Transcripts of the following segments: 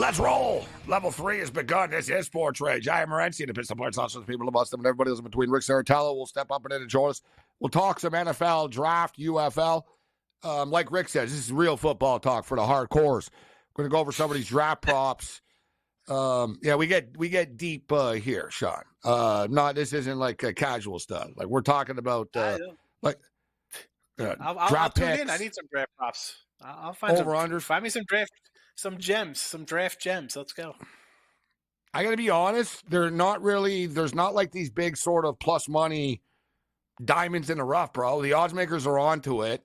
Let's roll. Level 3 has begun. This is SportsRage. I am Morency, the Pistol Players, also the people of Boston, and everybody else in between. Rick Saratello will step up and join us. We'll talk some NFL, draft, UFL. Like Rick says, this is real football talk for the hardcores. We're going to go over some of these draft props. We get deep here, Sean. This isn't like casual stuff. Like we're talking about I'll draft tune picks. in. I need some draft props. I'll find Find me some draft gems. Let's go. I got to be honest. There's not like these big sort of plus money diamonds in the rough, bro. The odds makers are onto it.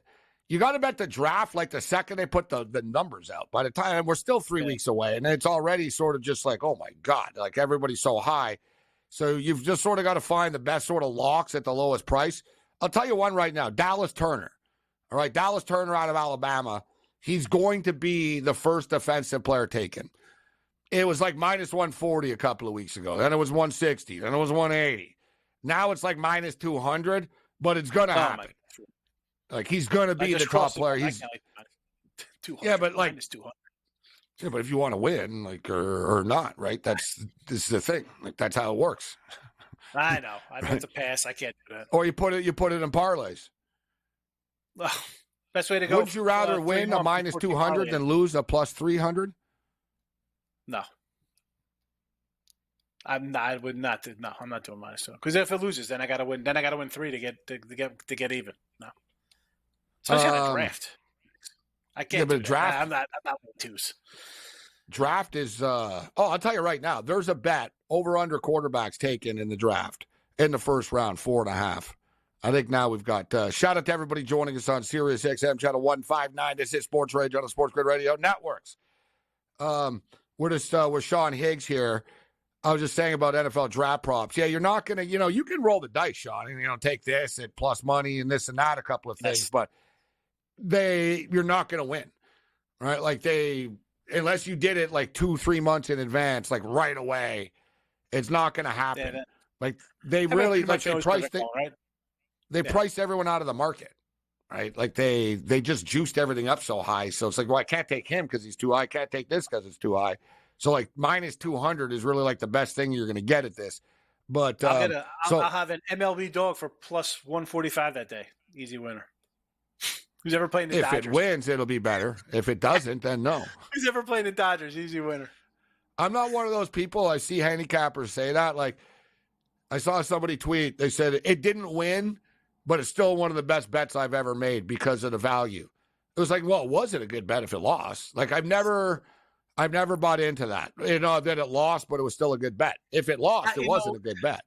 You got to bet the draft like the second they put the numbers out. By the time we're still 3 weeks away, and it's already sort of just like, oh my God, like everybody's so high. So you've just sort of got to find the best sort of locks at the lowest price. I'll tell you one right now, Dallas Turner. All right, Dallas Turner out of Alabama. He's going to be the first defensive player taken. It was like minus 140 a couple of weeks ago. Then it was 160. Then it was 180. Now it's like minus 200, but it's going to happen. Like, he's going to be the top player. He's but like minus 200. Yeah, but if you want to win, like, or not, right? This is the thing. Like, that's how it works. I know. I have to pass. I can't do that. Or you put it in parlays. Well, best way to go. Would you rather win a minus 200 than lose a plus 300? No. I would not. No, I'm not doing minus 2. Because if it loses, then I got to win. Then I got to win 3 to get even. No. Especially on a draft. I can't. Yeah, but draft. I'm not winning 2s. Draft is. I'll tell you right now. There's a bet over under quarterbacks taken in the draft in the first round, 4.5. I think now we've got. Shout out to everybody joining us on Sirius XM channel 159. This is SportsRage on the SportsGrid Radio Networks. We're just with Sean Higgs here. I was just saying about NFL draft props. Yeah, you're not gonna. You can roll the dice, Sean, and take this at plus money and this and that, a couple of things, but you're not gonna win, right? Like unless you did it like 2-3 months in advance, like right away, it's not gonna happen. Yeah, like they priced it. Right? They priced everyone out of the market, right? Like they just juiced everything up so high. So it's like, well, I can't take him because he's too high. I can't take this because it's too high. So like minus 200 is really like the best thing you're going to get at this. But I'll have an MLB dog for plus 145 that day. Easy winner. Who's ever playing the Dodgers? If it wins, it'll be better. If it doesn't, then no. Who's ever playing the Dodgers? Easy winner. I'm not one of those people. I see handicappers say that. Like I saw somebody tweet. They said it didn't win, but it's still one of the best bets I've ever made because of the value. It was like, well, was it a good bet if it lost? Like I've never bought into that. That it lost, but it was still a good bet. If it lost, it wasn't a good bet.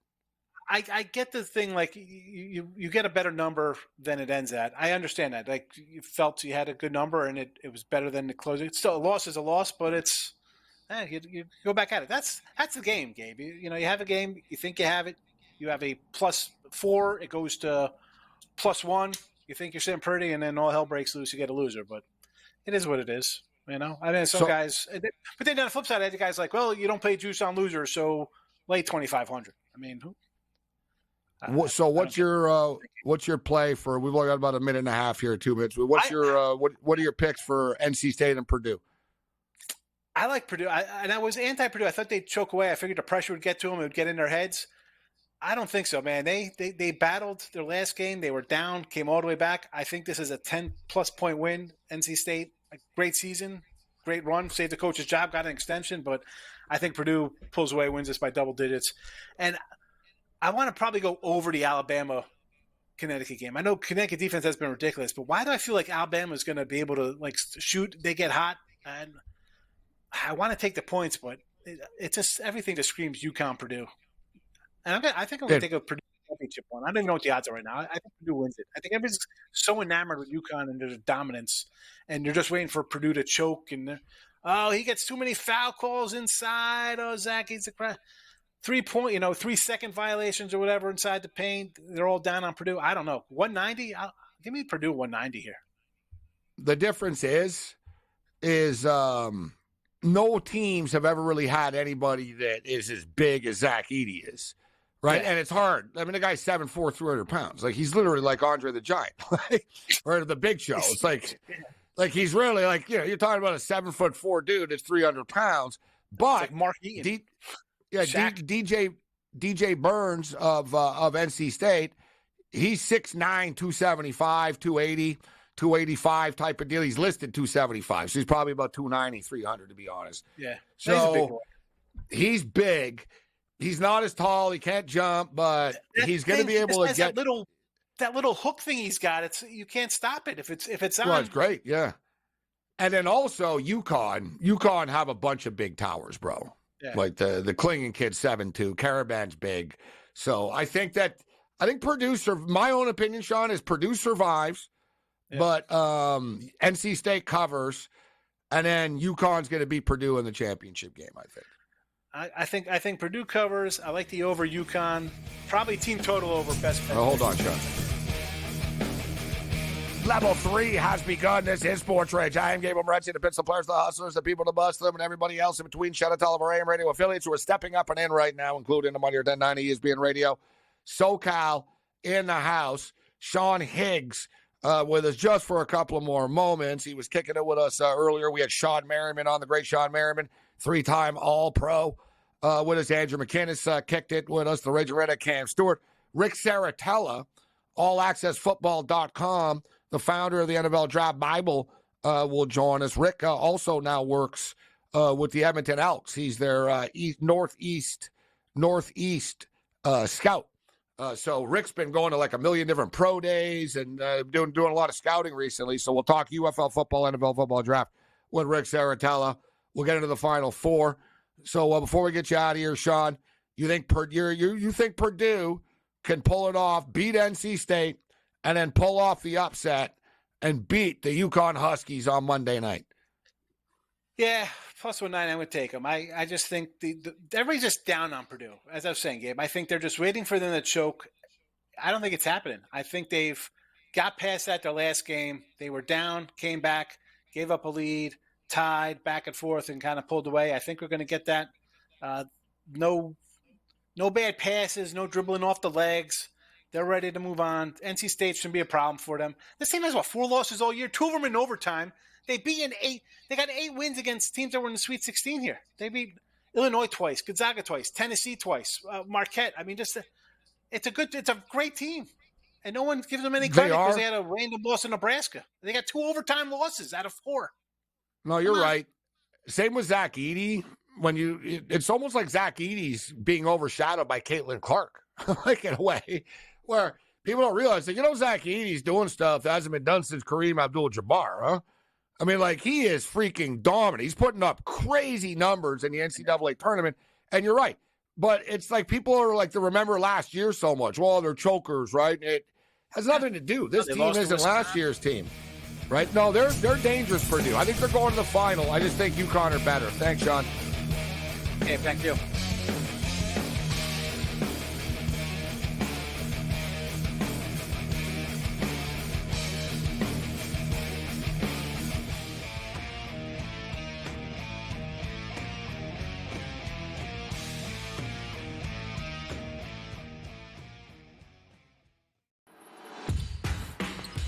I get the thing, like you get a better number than it ends at. I understand that. Like you felt you had a good number and it was better than the closing. It's still a loss is a loss, but it's you go back at it. That's the game, Gabe. You have a game, you think you have it, you have a plus 4, it goes to plus 1, you think you're sitting pretty, and then all hell breaks loose, you get a loser. But it is what it is. I mean, some guys, but then on the flip side, I had the guys like, well, you don't pay juice on losers, so lay 2,500. I mean, who? So what's your play for? We've only got about a minute and a half here, 2 minutes. What's what are your picks for NC State and Purdue? I like Purdue, and I was anti-Purdue. I thought they'd choke away. I figured the pressure would get to them; it would get in their heads. I don't think so, man. They battled their last game. They were down, came all the way back. I think this is a 10-plus point win. NC State, a great season, great run. Saved the coach's job, got an extension, but I think Purdue pulls away, wins this by double digits. And I want to probably go over the Alabama-Connecticut game. I know Connecticut defense has been ridiculous, but why do I feel like Alabama is going to be able to shoot? They get hot, and I want to take the points, but it just everything just screams UConn Purdue. And I think I'm going to take a Purdue championship one. I don't even know what the odds are right now. I think Purdue wins it. I think everybody's so enamored with UConn and their dominance, and they're just waiting for Purdue to choke. And he gets too many foul calls inside. Oh, Zach, he's a crap. 3-second violations or whatever inside the paint. They're all down on Purdue. I don't know. 190? Give me Purdue 190 here. The difference is no teams have ever really had anybody that is as big as Zach Edey is. Right. Yeah. And it's hard. I mean, the guy's 7'4", 300 pounds. Like he's literally like Andre the Giant, or the Big Show. It's like Like he's really like, you're talking about a 7'4" dude that's 300 pounds. But like Mark Eaton. DJ Burns of NC State, he's 6'9", 275, 280, 285 type of deal. He's listed 275, so he's probably about 290, 300 to be honest. Yeah. So he's big. He's not as tall. He can't jump, but he's going to be able to get that little hook thing he's got. You can't stop it if it's on. Well, it's great, yeah. And then also UConn have a bunch of big towers, bro. Yeah. Like the Klingon kid 7'2", Caravan's big. So I think Purdue, my own opinion, Sean, is Purdue survives, but NC State covers, and then UConn's going to beat Purdue in the championship game, I think. I think Purdue covers. I like the over UConn. Probably team total over best bet. Oh, hold on, Sean. Level 3 has begun. This is Sports Rage. I am Gabriel Morency, the Pistol Players, the Hustlers, the people to bust them, and everybody else in between. Shout out to all of our AM radio affiliates who are stepping up and in right now, including the Money or 1090 ESPN Radio. SoCal in the house. Sean Higgs with us just for a couple of more moments. He was kicking it with us earlier. We had Sean Merriman on, the great Sean Merriman, 3-time All-Pro. With us, Andrew McKinnis kicked it with us, the Rage Red Cam Stewart. Rick Saratella, allaccessfootball.com, the founder of the NFL Draft Bible, will join us. Rick also now works with the Edmonton Elks. He's their northeast scout. So Rick's been going to like a million different pro days and doing a lot of scouting recently. So we'll talk UFL football, NFL football draft with Rick Saratella. We'll get into the Final Four. So before we get you out of here, Sean, you think Purdue can pull it off, beat NC State, and then pull off the upset and beat the UConn Huskies on Monday night? Yeah, plus 190, I'm going to take them. I just think everybody's just down on Purdue. As I was saying, Gabe, I think they're just waiting for them to choke. I don't think it's happening. I think they've got past that their last game. They were down, came back, gave up a lead, tied, back and forth, and kind of pulled away. I think we're going to get that. No bad passes, no dribbling off the legs. They're ready to move on. NC State shouldn't be a problem for them. This team has, 4 losses all year, 2 of them in overtime. They got 8 wins against teams that were in the Sweet 16 here. They beat Illinois twice, Gonzaga twice, Tennessee twice, Marquette. I mean, it's a great team. And no one gives them any credit because they had a random loss in Nebraska. They got 2 overtime losses out of 4. No, you're right. Same with Zach Edey. It's almost like Zach Edey's being overshadowed by Caitlin Clark, like in a way, where people don't realize that, Zach Edey's doing stuff that hasn't been done since Kareem Abdul-Jabbar, huh? I mean, like, he is freaking dominant. He's putting up crazy numbers in the NCAA tournament, and you're right. But it's like people are like to remember last year so much. Well, they're chokers, right? It has nothing to do. This team isn't last year's team. Right? No, they're dangerous, Purdue. I think they're going to the final. I just think UConn are better. Thanks, Sean. Okay, thank you.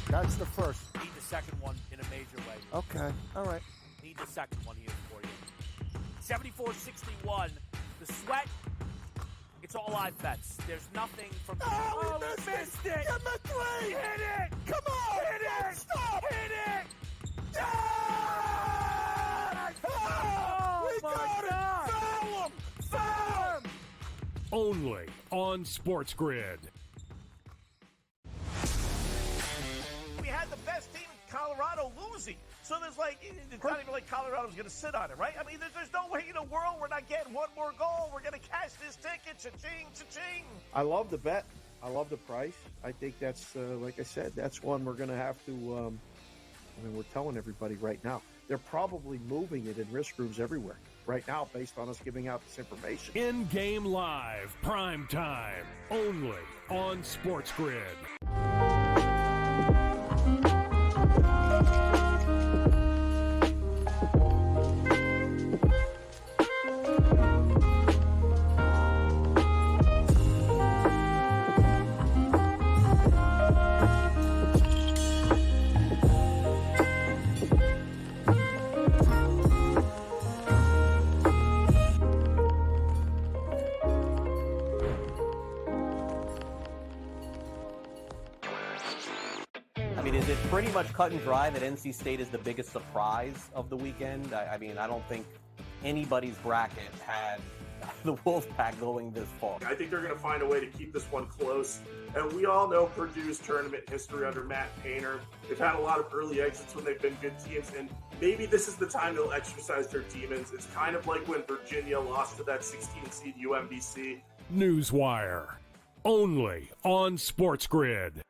That's the first. Need the second one in a major way. Okay, all right. Need the second one here for you. 74-61. The sweat, it's all live bets. There's nothing from... Oh, we missed it! Give him a 3! Hit it! Come on! Hit it! Stop! Hit it! Yeah! Oh, we got God. it! Foul him! Foul him! Only on SportsGrid. We had the best team in Colorado losing. So there's it's not even like Colorado's going to sit on it, right? I mean, there's no way in the world we're not getting one more goal. We're going to cash this ticket. Cha-ching, cha-ching. I love the bet. I love the price. I think that's, like I said, that's one we're going to have to, we're telling everybody right now. They're probably moving it in risk rooms everywhere right now based on us giving out this information. In-game live, prime time, only on SportsGrid. mean, is it pretty much cut and dry that NC State is the biggest surprise of the weekend? I mean, I don't think anybody's bracket had the Wolfpack going this far. I think they're going to find a way to keep this one close. And we all know Purdue's tournament history under Matt Painter. They've had a lot of early exits when they've been good teams, and maybe this is the time they'll exercise their demons. It's kind of like when Virginia lost to that 16 seed UMBC. Newswire, only on SportsGrid.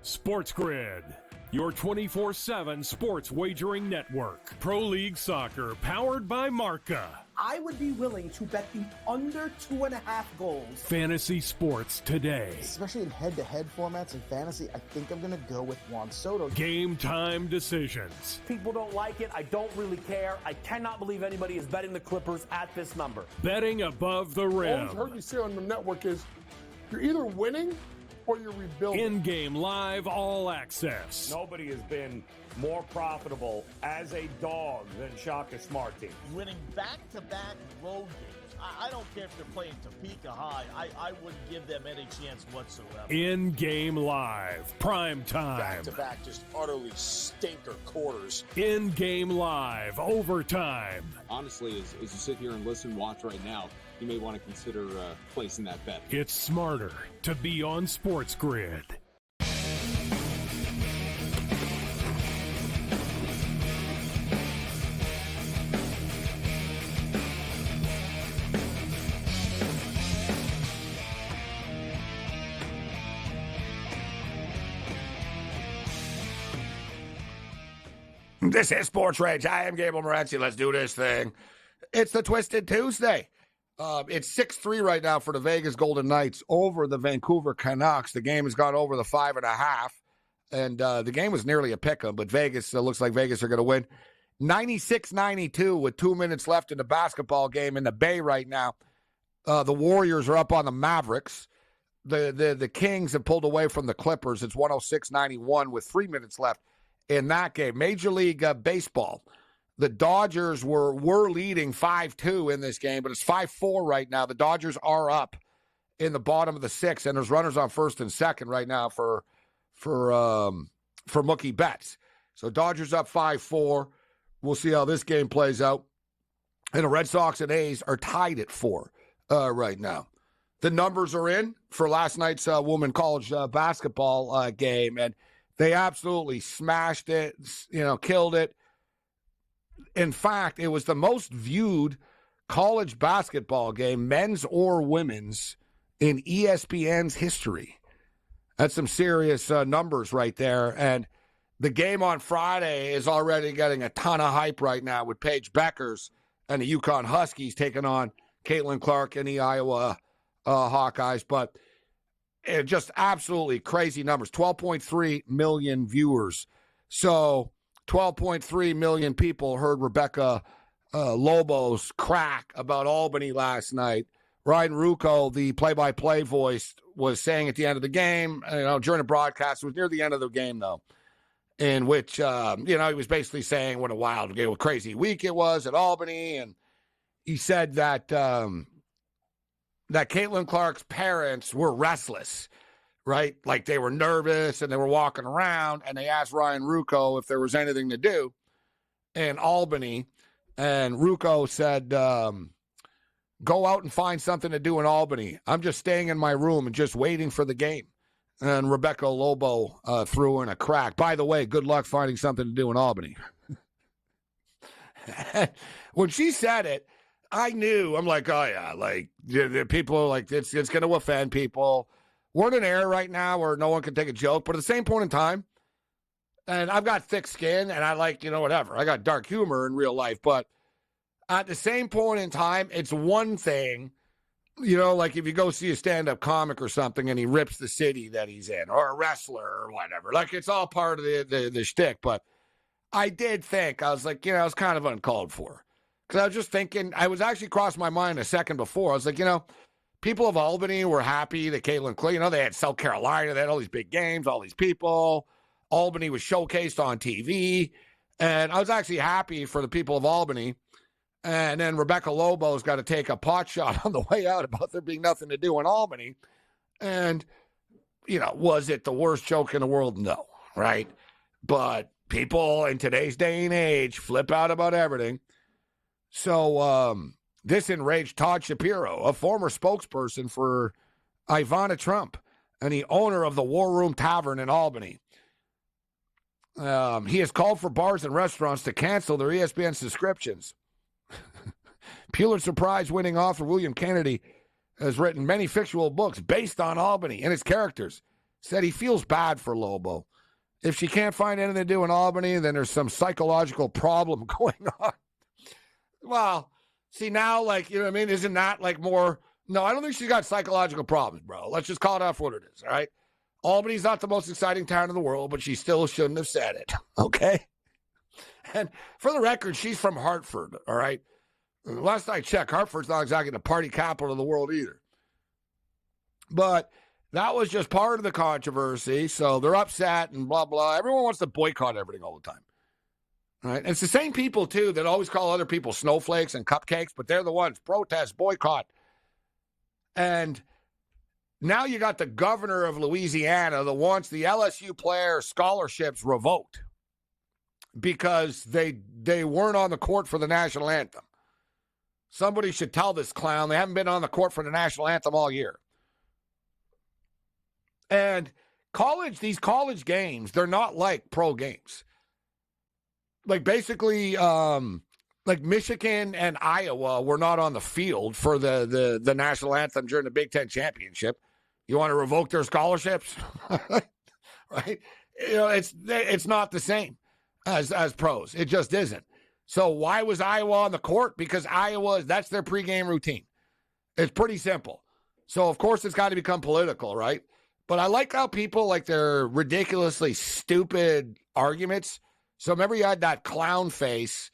SportsGrid, your 24/7 sports wagering network. Pro League Soccer, powered by Marca. I would be willing to bet the under 2.5 goals. Fantasy sports today. Especially in head-to-head formats in fantasy, I think I'm going to go with Juan Soto. Game time decisions. People don't like it. I don't really care. I cannot believe anybody is betting the Clippers at this number. Betting above the rim. All I've heard you say on the network is you're either winning or you're rebuilding. In-game live, all access. Nobody has been more profitable as a dog than Shaka Smart team. Winning back-to-back road games. I don't care if they're playing Topeka High. I wouldn't give them any chance whatsoever. In-game live, prime time. Back-to-back, just utterly stinker quarters. In-game live, overtime. Honestly, as you sit here and listen, watch right now, you may want to consider placing that bet. It's smarter to be on SportsGrid. This is SportsRage. I am Gabriel Morency. Let's do this thing. It's the Twisted Tuesday. It's 6-3 right now for the Vegas Golden Knights over the Vancouver Canucks. The game has gone over the 5.5, and the game was nearly a pick 'em, but Vegas looks like Vegas are going to win. 96-92 with 2 minutes left in the basketball game in the Bay right now. The Warriors are up on the Mavericks. The Kings have pulled away from the Clippers. It's 106-91 with 3 minutes left in that game. Major League Baseball. The Dodgers were leading 5-2 in this game, but it's 5-4 right now. The Dodgers are up in the bottom of the sixth, and there's runners on first and second right now for Mookie Betts. So Dodgers up 5-4. We'll see how this game plays out. And the Red Sox and A's are tied at 4 right now. The numbers are in for last night's women college basketball game, and they absolutely smashed it, killed it. In fact, it was the most viewed college basketball game, men's or women's, in ESPN's history. That's some serious numbers right there. And the game on Friday is already getting a ton of hype right now with Paige Beckers and the UConn Huskies taking on Caitlin Clark and the Iowa Hawkeyes. But just absolutely crazy numbers. 12.3 million viewers. So 12.3 million people heard Rebecca Lobo's crack about Albany last night. Ryan Rucco, the play-by-play voice, was saying at the end of the game, during the broadcast, it was near the end of the game, though, in which, he was basically saying what a wild, crazy week it was at Albany. And he said that that Caitlin Clark's parents were restless, right? Like they were nervous and they were walking around, and they asked Ryan Rucco if there was anything to do in Albany. And Rucco said, go out and find something to do in Albany. I'm just staying in my room and just waiting for the game. And Rebecca Lobo threw in a crack. By the way, good luck finding something to do in Albany. When she said it, I knew. I'm like, oh, yeah, like, the people are like, it's going to offend people. We're in an era right now where no one can take a joke. But at the same point in time, and I've got thick skin, and I like, whatever. I got dark humor in real life. But at the same point in time, it's one thing, like if you go see a stand-up comic or something and he rips the city that he's in, or a wrestler or whatever. Like, it's all part of the shtick. But I did think, I was like, it's kind of uncalled for. Because I was just thinking, I was actually crossed my mind a second before. I was like, people of Albany were happy that Caitlin Clark, they had South Carolina, they had all these big games, all these people. Albany was showcased on TV. And I was actually happy for the people of Albany. And then Rebecca Lobo's got to take a pot shot on the way out about there being nothing to do in Albany. And, was it the worst joke in the world? No. right? But people in today's day and age flip out about everything. So this enraged Todd Shapiro, a former spokesperson for Ivana Trump and the owner of the War Room Tavern in Albany. He has called for bars and restaurants to cancel their ESPN subscriptions. Pulitzer Prize-winning author William Kennedy has written many fictional books based on Albany and its characters. Said he feels bad for Lobo. If she can't find anything to do in Albany, then there's some psychological problem going on. Well, see now, like, you know what I mean? Isn't that like more? No, I don't think she's got psychological problems, bro. Let's just call it out for what it is, all right? Albany's not the most exciting town in the world, but she still shouldn't have said it, okay? And for the record, she's from Hartford, all right? Last I checked, Hartford's not exactly the party capital of the world either. But that was just part of the controversy, so they're upset and blah, blah. Everyone wants to boycott everything all the time. All right? And it's the same people, too, that always call other people snowflakes and cupcakes, but they're the ones, protest, boycott. And now you got the governor of Louisiana that wants the LSU player scholarships revoked because they weren't on the court for the national anthem. Somebody should tell this clown they haven't been on the court for the national anthem all year. And these college games, they're not like pro games. Like basically, like Michigan and Iowa were not on the field for the national anthem during the Big Ten championship. You want to revoke their scholarships, right? You know, it's not the same as pros. It just isn't. So why was Iowa on the court? Because that's their pregame routine. It's pretty simple. So of course it's got to become political, right? But I like how people like their ridiculously stupid arguments. So remember you had that clown face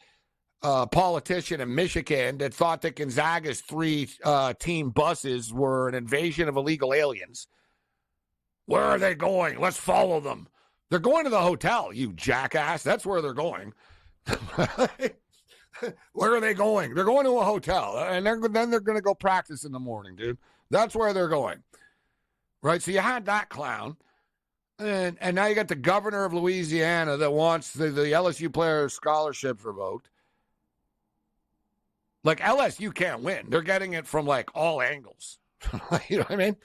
politician in Michigan that thought that Gonzaga's 3 team buses were an invasion of illegal aliens. Where are they going? Let's follow them. They're going to the hotel, you jackass. That's where they're going. Where are they going? They're going to a hotel, and then they're going to go practice in the morning, dude. That's where they're going. Right? So you had that clown, and now you got the governor of Louisiana that wants the LSU players' scholarships revoked. Like, LSU can't win. They're getting it from, like, all angles. You know what I mean?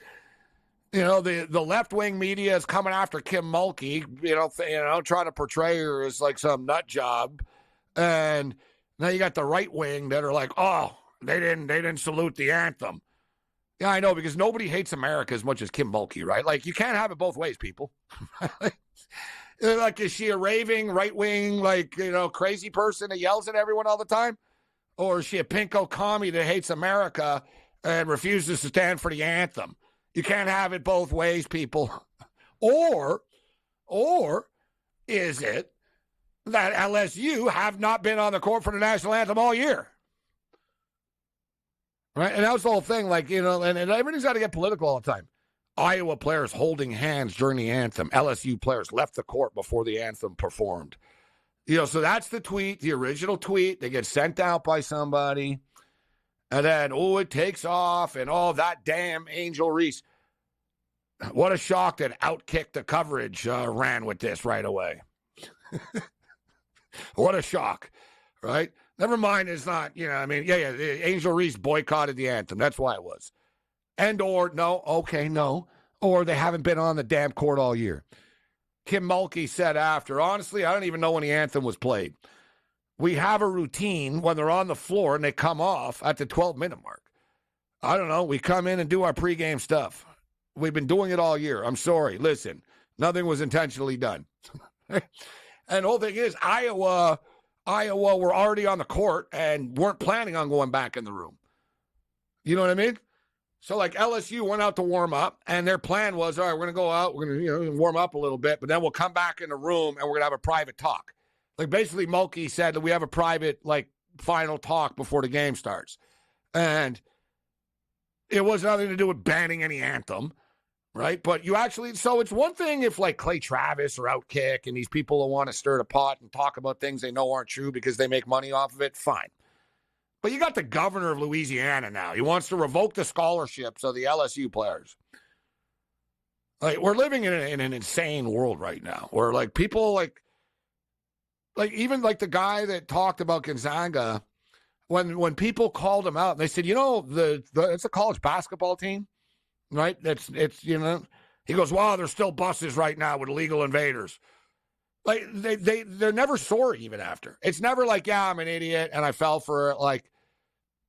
You know, the left-wing media is coming after Kim Mulkey, trying to portray her as, like, some nut job. And now you got the right wing that are like, oh, they didn't salute the anthem. Yeah, I know, because nobody hates America as much as Kim Mulkey, right? Like, you can't have it both ways, people. Like, is she a raving, right-wing, like, crazy person that yells at everyone all the time? Or is she a pinko commie that hates America and refuses to stand for the anthem? You can't have it both ways, people. Or is it that LSU have not been on the court for the national anthem all year? Right? And that was the whole thing, like, and everything's got to get political all the time. Iowa players holding hands during the anthem. LSU players left the court before the anthem performed. So that's the tweet, the original tweet. They get sent out by somebody. And then, it takes off. And, that damn Angel Reese. What a shock that Outkick the coverage ran with this right away. What a shock, right? Never mind, it's not, Angel Reese boycotted the anthem. That's why it was. No. Or they haven't been on the damn court all year. Kim Mulkey said after, honestly, I don't even know when the anthem was played. We have a routine when they're on the floor and they come off at the 12-minute mark. I don't know. We come in and do our pregame stuff. We've been doing it all year. I'm sorry. Listen, nothing was intentionally done. And the whole thing is, Iowa were already on the court and weren't planning on going back in the room. You know what I mean? So, like, LSU went out to warm up, and their plan was, all right, we're going to go out, we're going to warm up a little bit, but then we'll come back in the room, and we're going to have a private talk. Like, basically, Mulkey said that we have a private, like, final talk before the game starts. And it was nothing to do with banning any anthem, right? But so it's one thing if, like, Clay Travis or Outkick and these people who want to stir the pot and talk about things they know aren't true because they make money off of it, fine. But you got the governor of Louisiana now. He wants to revoke the scholarships of the LSU players. Like, we're living in an insane world right now where, like, people, like even, like, the guy that talked about Gonzaga, when people called him out, and they said, it's a college basketball team, right? He goes, wow, there's still buses right now with illegal invaders. Like, they're never sorry even after. It's never like, yeah, I'm an idiot and I fell for it. Like,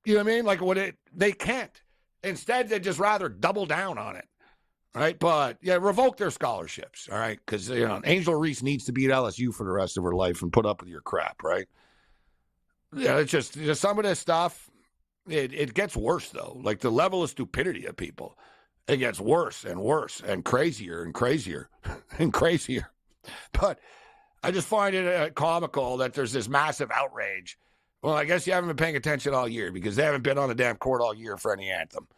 you know what I mean? Like, they can't. Instead, they'd just rather double down on it. Right, but yeah, revoke their scholarships, all right? Because Angel Reese needs to be at LSU for the rest of her life and put up with your crap, right? Yeah, it's just some of this stuff. It gets worse though. Like, the level of stupidity of people, it gets worse and worse and crazier and crazier and crazier. But I just find it comical that there's this massive outrage. Well, I guess you haven't been paying attention all year because they haven't been on the damn court all year for any anthem.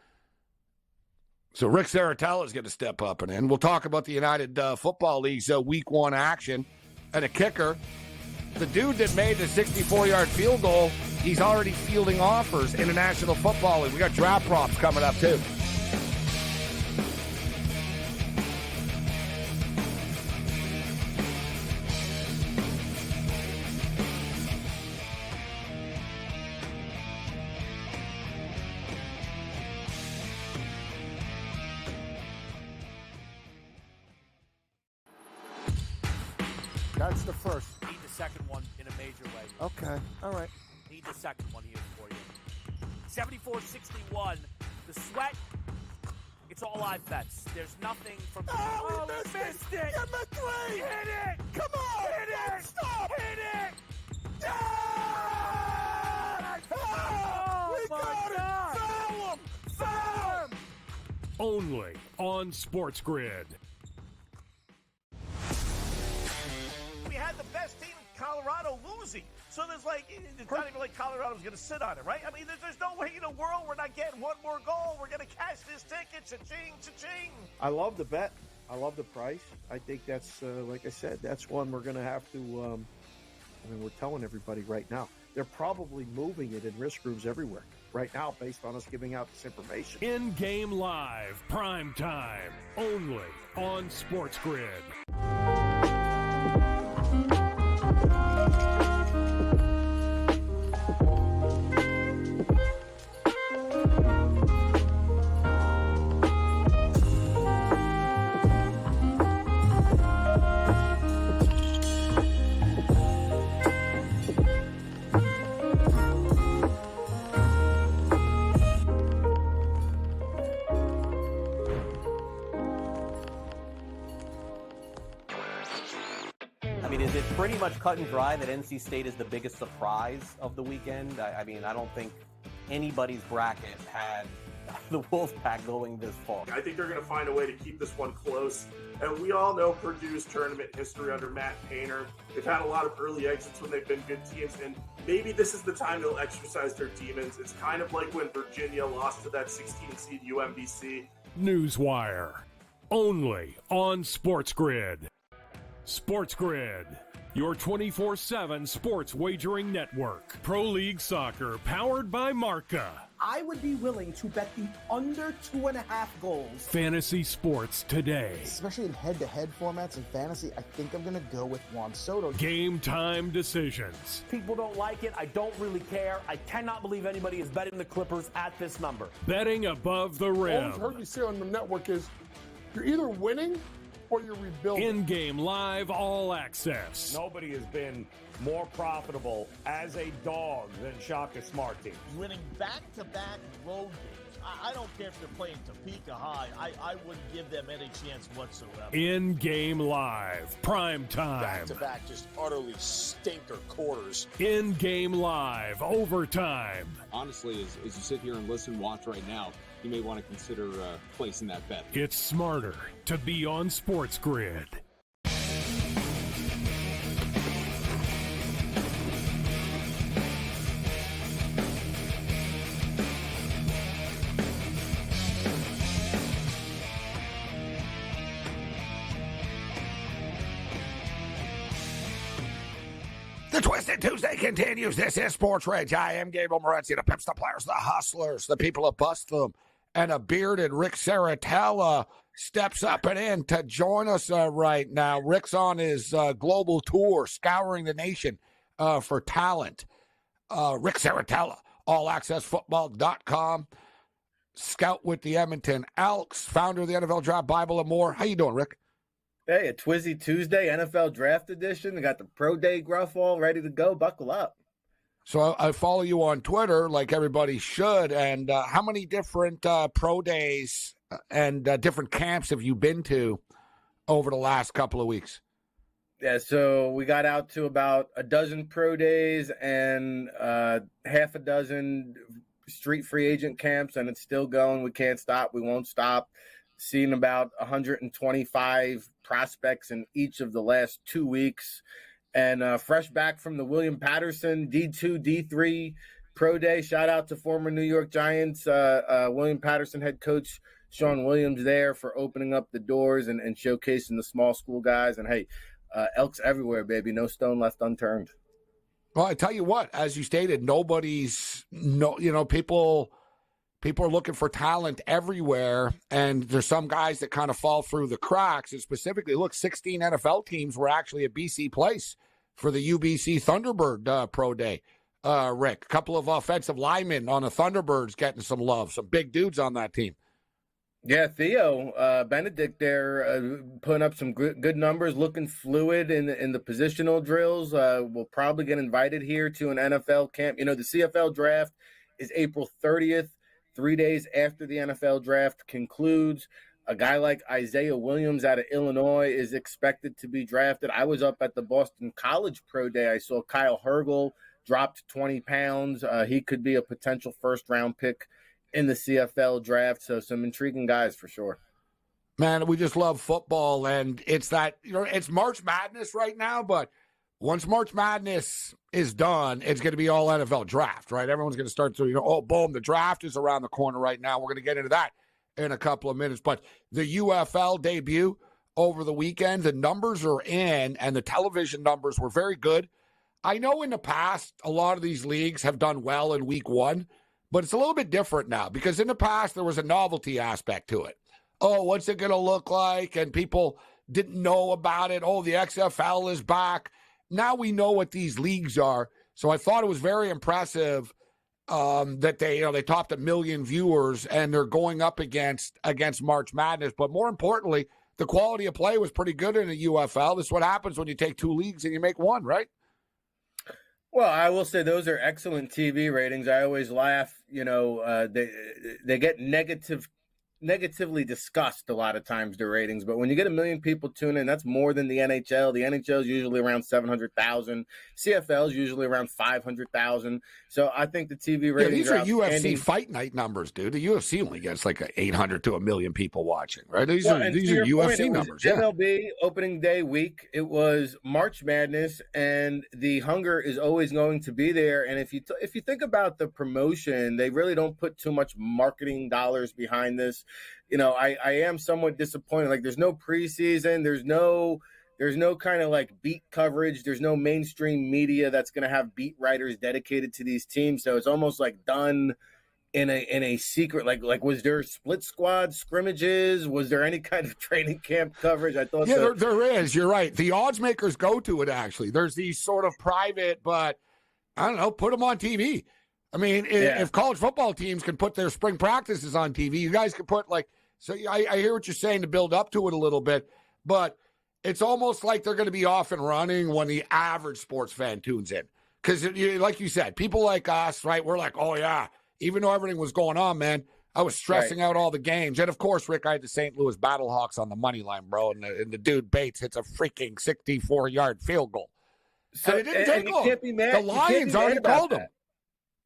So Rick Saratella is going to step up, and we'll talk about the United Football League's Week 1 action. And a kicker, the dude that made the 64-yard field goal, he's already fielding offers in the National Football League. We got draft props coming up, too. That's the first. Need the second one in a major way. Okay, all right. Need the second one here for you. 74-61. The sweat, it's all live bets. There's nothing from... Oh, we missed it! Get my three! Hit it! Come on! Hit it! Stop! Hit it! Yeah! Oh, We got it! Foul him! Foul him! Only on SportsGrid. We had the best team in Colorado losing. So there's like, it's not even like Colorado's going to sit on it, right? I mean, there's no way in the world we're not getting one more goal. We're going to cash this ticket. Cha-ching, cha-ching. I love the bet. I love the price. I think that's, like I said, that's one we're going to have to, we're telling everybody right now. They're probably moving it in risk groups everywhere right now based on us giving out this information. In-game live, prime time, only on SportsGrid. Is it pretty much cut and dry that NC State is the biggest surprise of the weekend? I don't think anybody's bracket had the Wolfpack going this far. I think they're going to find a way to keep this one close. And we all know Purdue's tournament history under Matt Painter. They've had a lot of early exits when they've been good teams, and maybe this is the time they'll exercise their demons. It's kind of like when Virginia lost to that 16-seed UMBC. Newswire, only on SportsGrid. SportsGrid, your 24/7 sports wagering network. Pro League Soccer, powered by Marca. I would be willing to bet the under 2.5 goals. Fantasy sports today. Especially in head-to-head formats in fantasy, I think I'm going to go with Juan Soto. Game time decisions. People don't like it. I don't really care. I cannot believe anybody is betting the Clippers at this number. Betting above the rim. All I've heard you say on the network is you're either winning or you're rebuilding. In-game live, all access. Nobody has been more profitable as a dog than Shaka Smart teams. Winning back-to-back road games. I don't care if they're playing Topeka High. I wouldn't give them any chance whatsoever. In-game live, prime time. Back-to-back, just utterly stinker quarters. In-game live, overtime. Honestly, as you sit here and listen, watch right now, you may want to consider placing that bet. It's smarter to be on SportsGrid. The Twisted Tuesday continues. This is SportsRage. I am Gabriel Morency, the pimps, the players, the hustlers, the people who bust them, and a bearded Rick Saratella. steps up and in to join us right now. Rick's on his global tour, scouring the nation for talent. Rick Saratella, allaccessfootball.com, scout with the Edmonton Elks, founder of the NFL Draft Bible and more. How you doing, Rick? Hey, a Twizzy Tuesday, NFL Draft Edition. We got the Pro Day gruff all ready to go. Buckle up. So I follow you on Twitter, like everybody should. And how many different pro days and different camps have you been to over the last couple of weeks? Yeah, so we got out to about a dozen pro days and half a dozen street free agent camps, and it's still going. We can't stop. We won't stop. Seen about 125 prospects in each of the last 2 weeks. And fresh back from the William Patterson D2, D3 Pro Day. Shout out to former New York Giants, William Patterson head coach Sean Williams there for opening up the doors and showcasing the small school guys. And, hey, Elks everywhere, baby. No stone left unturned. Well, I tell you what, as you stated, people are looking for talent everywhere, and there's some guys that kind of fall through the cracks. And specifically, look, 16 NFL teams were actually at BC Place for the UBC Thunderbird Pro Day. Rick, a couple of offensive linemen on the Thunderbirds getting some love, some big dudes on that team. Yeah, Theo Benedict there putting up some good numbers, looking fluid in the positional drills. Will probably get invited here to an NFL camp. You know, the CFL draft is April 30th. 3 days after the NFL draft concludes. A guy like Isaiah Williams out of Illinois is expected to be drafted. I was up at the Boston College Pro Day. I saw Kyle Hergel dropped 20 pounds. He could be a potential first-round pick in the CFL draft. So some intriguing guys for sure. Man, we just love football, and it's that, it's March Madness right now, but once March Madness is done, it's going to be all NFL draft, right? Everyone's going to start to, boom, the draft is around the corner right now. We're going to get into that in a couple of minutes. But the UFL debut over the weekend, the numbers are in, and the television numbers were very good. I know in the past, a lot of these leagues have done well in week one, but it's a little bit different now because in the past, there was a novelty aspect to it. Oh, what's it going to look like? And people didn't know about it. Oh, the XFL is back. Now we know what these leagues are. So I thought it was very impressive that they topped 1 million viewers and they're going up against March Madness. But more importantly, the quality of play was pretty good in the UFL. This is what happens when you take two leagues and you make one, right? Well, I will say those are excellent TV ratings. I always laugh, they get negatively discussed a lot of times, the ratings, but when you get 1 million people tune in, that's more than the NHL. The NHL is usually around 700,000. CFL is usually around 500,000. So I think the TV ratings these are UFC fight night numbers, dude. The UFC only gets like 800 to 1 million people watching, right? These are UFC numbers. MLB opening day week. It was March Madness, and the hunger is always going to be there. And if you think about the promotion, they really don't put too much marketing dollars behind this. I am somewhat disappointed. Like, there's no preseason. There's no kind of like beat coverage. There's no mainstream media that's going to have beat writers dedicated to these teams. So it's almost like done in a secret. Like was there split squad scrimmages? Was there any kind of training camp coverage? I thought there is. You're right. The odds makers go to it. Actually, there's these sort of private, but I don't know. Put them on TV. I mean, if college football teams can put their spring practices on TV, you guys can put so I hear what you're saying to build up to it a little bit, but it's almost like they're going to be off and running when the average sports fan tunes in. Because like you said, people like us, right, we're like, oh yeah, even though everything was going on, man, I was stressing out all the games. And of course, Rick, I had the St. Louis Battlehawks on the money line, bro, and the dude Bates hits a freaking 64-yard field goal. So it didn't take long. The Lions already called him.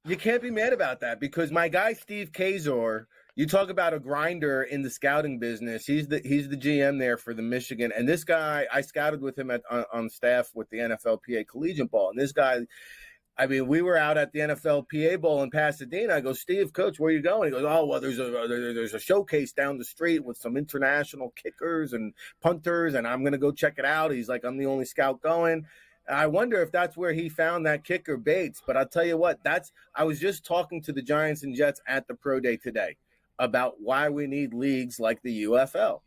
You can't be mad about that because my guy Steve Kazor, you talk about a grinder in the scouting business. He's the GM there for the Michigan, and this guy, I scouted with him on staff with the NFLPA Collegiate Ball, and this guy, I mean, we were out at the NFLPA Bowl in Pasadena. I go, Steve, coach, where are you going? He goes, oh, well, there's a showcase down the street with some international kickers and punters, and I'm going to go check it out. He's like, I'm the only scout going. I wonder if that's where he found that kicker Bates. But I'll tell you what, I was just talking to the Giants and Jets at the Pro Day today about why we need leagues like the UFL.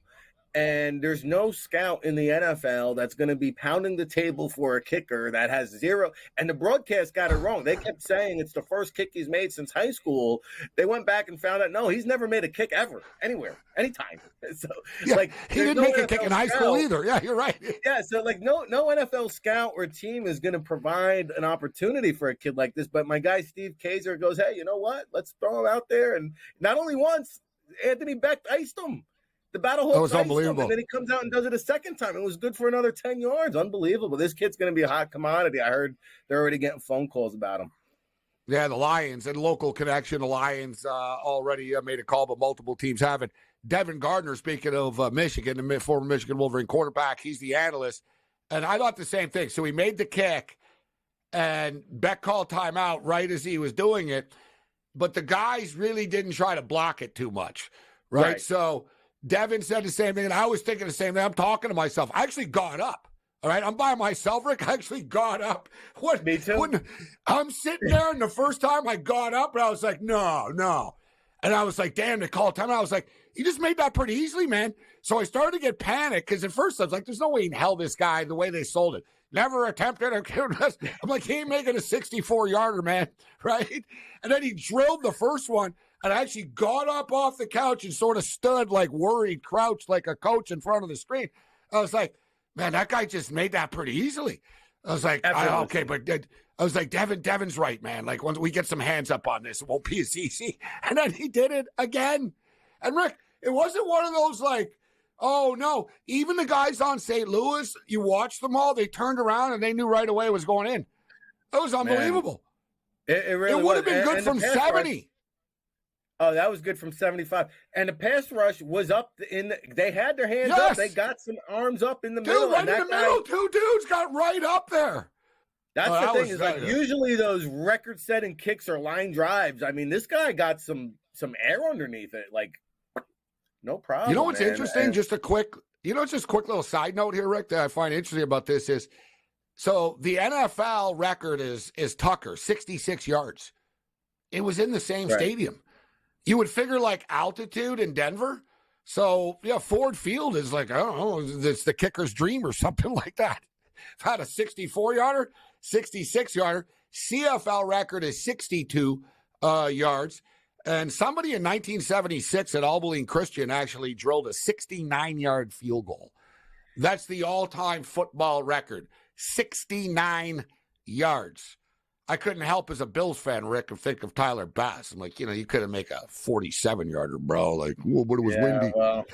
And there's no scout in the NFL that's going to be pounding the table for a kicker that has zero. And the broadcast got it wrong. They kept saying it's the first kick he's made since high school. They went back and found out, no, he's never made a kick ever, anywhere, anytime. So, like, he didn't make a kick in high school either. Yeah, you're right. Yeah, so like no NFL scout or team is going to provide an opportunity for a kid like this. But my guy Steve Kaiser goes, hey, you know what? Let's throw him out there. And not only once, Anthony Beck iced him. The Battle That was unbelievable. And then he comes out and does it a second time. It was good for another 10 yards. Unbelievable. This kid's going to be a hot commodity. I heard they're already getting phone calls about him. Yeah, the Lions and local connection. The Lions already made a call, but multiple teams haven't. Devin Gardner, speaking of Michigan, the former Michigan Wolverine quarterback, he's the analyst. And I thought the same thing. So he made the kick, and Beck called timeout right as he was doing it. But the guys really didn't try to block it too much, right? So Devin said the same thing, and I was thinking the same thing. I'm talking to myself. I actually got up. All right, I'm by myself, Rick. I actually got up. Me too. I'm sitting there, and the first time I got up, and I was like, no. And I was like, damn, they called time. I was like, you just made that pretty easily, man. So I started to get panicked because at first I was like, there's no way in hell this guy, the way they sold it. Never attempted a I'm like, he ain't making a 64-yarder, man, right? And then he drilled the first one. And I actually got up off the couch and sort of stood like worried, crouched like a coach in front of the screen. I was like, man, that guy just made that pretty easily. I was like, okay, but I was like, Devin's right, man. Like, once we get some hands up on this, it won't be as easy. And then he did it again. And Rick, it wasn't one of those like, oh, no. Even the guys on St. Louis, you watched them all, they turned around and they knew right away it was going in. That was unbelievable. It really would have been good from 70. Oh, that was good from 75. And the pass rush was up they had their hands up. They got some arms up in the middle. Right in the middle. Two dudes got right up there. That's the thing is like usually those record-setting kicks are line drives. I mean, this guy got some air underneath it. Like, no problem. You know what's interesting? Just a quick little side note here, Rick, that I find interesting about this is, so the NFL record is Tucker, 66 yards. It was in the same stadium. You would figure like altitude in Denver. So, yeah, Ford Field is like, I don't know, it's the kicker's dream or something like that. I've had a 64-yarder, 66-yarder. CFL record is 62 yards. And somebody in 1976 at Abilene Christian actually drilled a 69-yard field goal. That's the all-time football record, 69 yards. I couldn't help as a Bills fan, Rick, and think of Tyler Bass. I'm like, you couldn't make a 47-yarder, bro. Like, but it was windy. Well,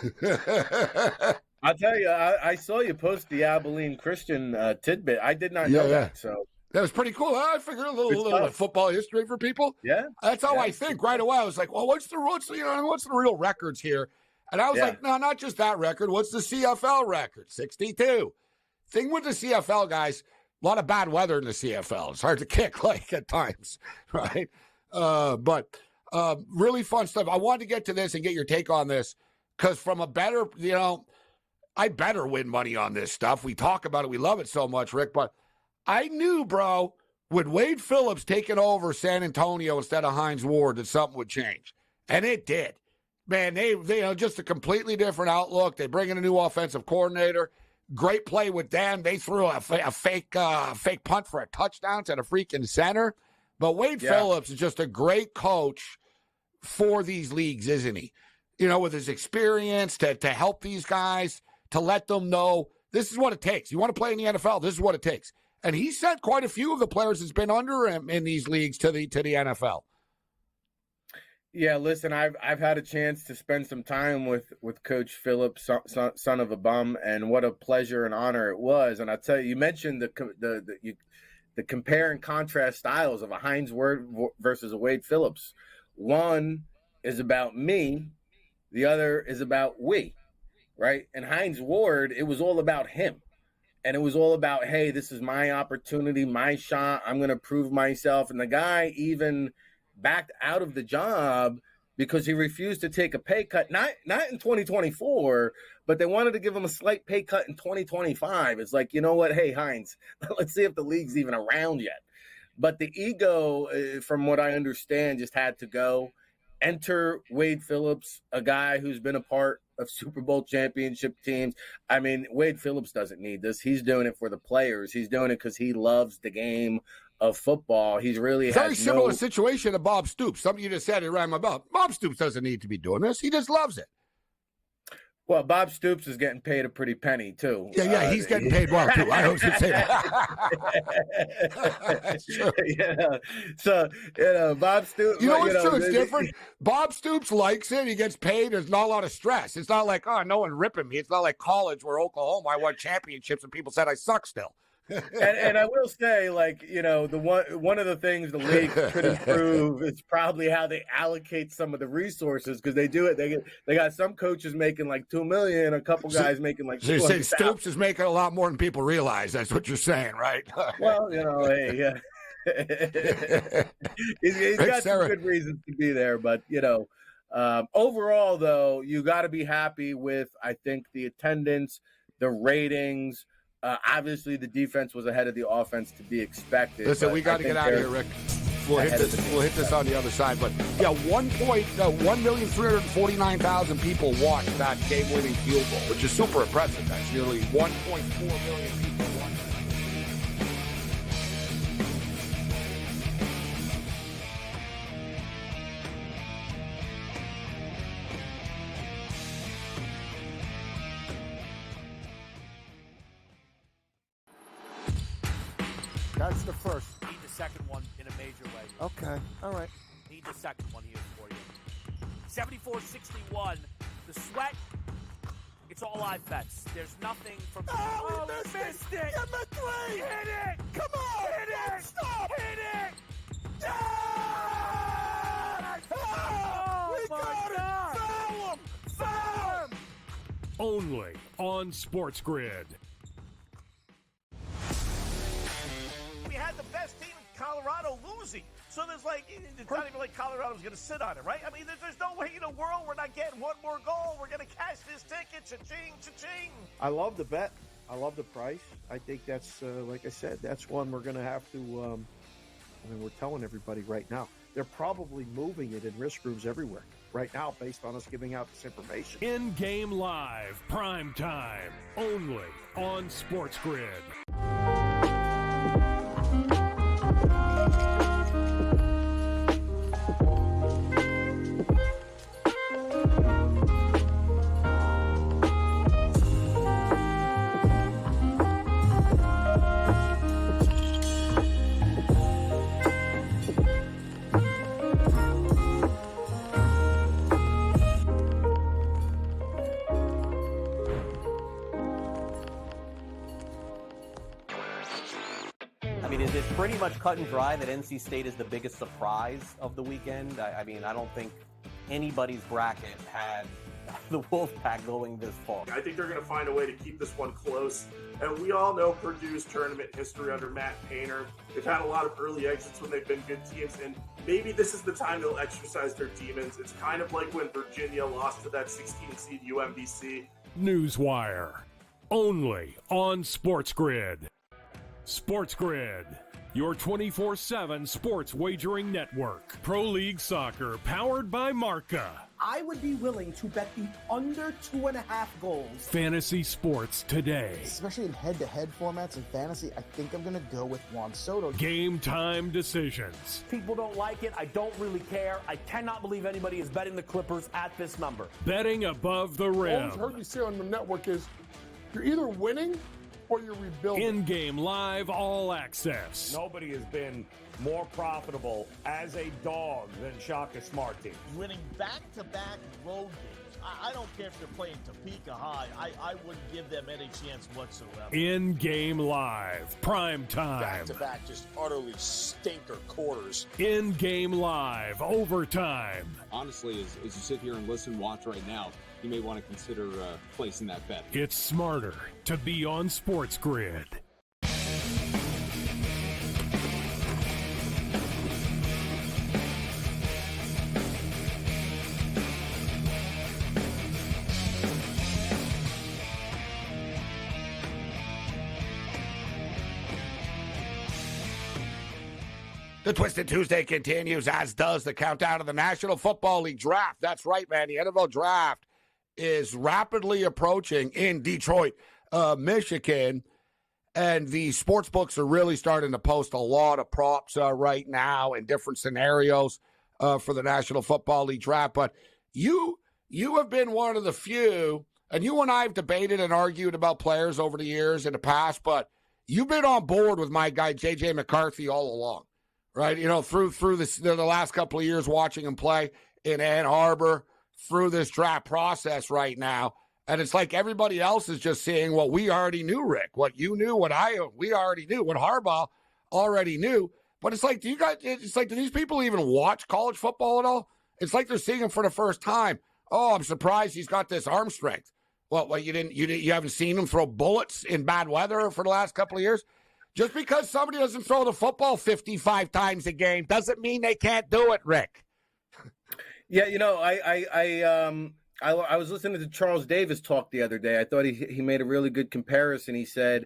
I'll tell you, I saw you post the Abilene Christian tidbit. I did not know that. So that was pretty cool. I figured a little football history for people. Yeah, that's how I think right away. I was like, well, what's the real records here? And I was like, no, not just that record. What's the CFL record? 62. Thing with the CFL guys. A lot of bad weather in the CFL. It's hard to kick like at times, right? But really fun stuff. I wanted to get to this and get your take on this because from a better, I better win money on this stuff. We talk about it. We love it so much, Rick. But I knew, bro, with Wade Phillips taking over San Antonio instead of Hines Ward, that something would change. And it did. Man, they just a completely different outlook. They bring in a new offensive coordinator. Great play with Dan. They threw a fake punt for a touchdown to the freaking center. But Wade Phillips is just a great coach for these leagues, isn't he? With his experience to help these guys, to let them know this is what it takes. You want to play in the NFL, this is what it takes. And he sent quite a few of the players that's been under him in these leagues to the NFL. Yeah, listen, I've had a chance to spend some time with Coach Phillips, son of a bum, and what a pleasure and honor it was. And I tell you, you mentioned the compare and contrast styles of a Hines Ward versus a Wade Phillips. One is about me, the other is about we, right? And Hines Ward, it was all about him. And it was all about, hey, this is my opportunity, my shot. I'm going to prove myself. And the guy even backed out of the job because he refused to take a pay cut, not in 2024, but they wanted to give him a slight pay cut in 2025. It's like, you know what? Hey, Hines, let's see if the league's even around yet. But the ego, from what I understand, just had to go. Enter Wade Phillips, a guy who's been a part of Super Bowl championship teams. I mean, Wade Phillips doesn't need this. He's doing it for the players. He's doing it because he loves the game of football. He's really very similar situation to Bob Stoops. Something you just said, it ran my mouth. Bob Stoops doesn't need to be doing this. He just loves it. Well, Bob Stoops is getting paid a pretty penny, too. Yeah, he's getting paid well, too. I hope you say that. That's true. So, Bob Stoops. You know what's true? It's different. Bob Stoops likes it. He gets paid. There's not a lot of stress. It's not like, no one ripping me. It's not like college where Oklahoma, I won championships and people said I suck still. and I will say, the one of the things the league could improve is probably how they allocate some of the resources, because they do it. They got some coaches making like $2 million, a couple guys making like. So you say Stoops is making a lot more than people realize. That's what you're saying, right? Well, hey, yeah. he's got some good reasons to be there, but overall, though, you got to be happy with, I think, the attendance, the ratings. Obviously, the defense was ahead of the offense to be expected. Listen, we got to get out of here, Rick. We'll hit this on the other side. But, 1,349,000 people watched that game-winning field goal, which is super impressive. That's nearly 1.4 million people watched. That's the first. Need the second one in a major way. Okay. All right. Need the second one here for you. 74-61. The sweat. It's all live bets. There's nothing from. Oh, we missed it! Get my three! Hit it! Come on! Hit it! Stop! Hit it! Yeah! Oh, we got it! Foul him! Foul him! Only on SportsGrid. We had the best team in Colorado losing. So it's not even like Colorado's going to sit on it, right? I mean, there's no way in the world we're not getting one more goal. We're going to cash this ticket. Cha-ching, cha-ching. I love the bet. I love the price. I think that's, like I said, that's one we're going to have to, we're telling everybody right now. They're probably moving it in risk groups everywhere right now based on us giving out this information. In-game live, prime time, only on SportsGrid. Is it pretty much cut and dry that NC State is the biggest surprise of the weekend? I don't think anybody's bracket had the Wolfpack going this far. I think they're going to find a way to keep this one close. And we all know Purdue's tournament history under Matt Painter. They've had a lot of early exits when they've been good teams, and maybe this is the time they'll exercise their demons. It's kind of like when Virginia lost to that 16-seed UMBC. Newswire, only on SportsGrid. SportsGrid, your 24/7 sports wagering network. Pro League Soccer, powered by Marca. I would be willing to bet the under 2.5 goals. Fantasy sports today. Especially in head-to-head formats in fantasy, I think I'm going to go with Juan Soto. Game time decisions. People don't like it. I don't really care. I cannot believe anybody is betting the Clippers at this number. Betting above the All rim. I've heard you say on the network is you're either winning or you're rebuilding. In-game live all access. Nobody has been more profitable as a dog than Shaka Smart team. Winning back-to-back road games. I don't care if they're playing Topeka High. I wouldn't give them any chance whatsoever. In-game live, prime time. Back-to-back, just utterly stinker quarters. In-game live, overtime. Honestly, as you sit here and listen, watch right now, you may want to consider placing that bet. It's smarter to be on SportsGrid. The Twisted Tuesday continues, as does the countdown to the National Football League draft. That's right, man. The NFL draft is rapidly approaching in Detroit, Michigan. And the sports books are really starting to post a lot of props right now in different scenarios for the National Football League draft. But you have been one of the few, and you and I have debated and argued about players over the years in the past, but you've been on board with my guy, J.J. McCarthy, all along, right? You know, through the last couple of years watching him play in Ann Arbor, through this draft process right now. And it's like everybody else is just saying what we already knew, Rick, what you knew, we already knew, what Harbaugh already knew. But it's like, do these people even watch college football at all? It's like they're seeing him for the first time. Oh, I'm surprised he's got this arm strength. Well, you haven't seen him throw bullets in bad weather for the last couple of years? Just because somebody doesn't throw the football 55 times a game doesn't mean they can't do it, Rick. Yeah, you know, I was listening to Charles Davis talk the other day. I thought he made a really good comparison. He said,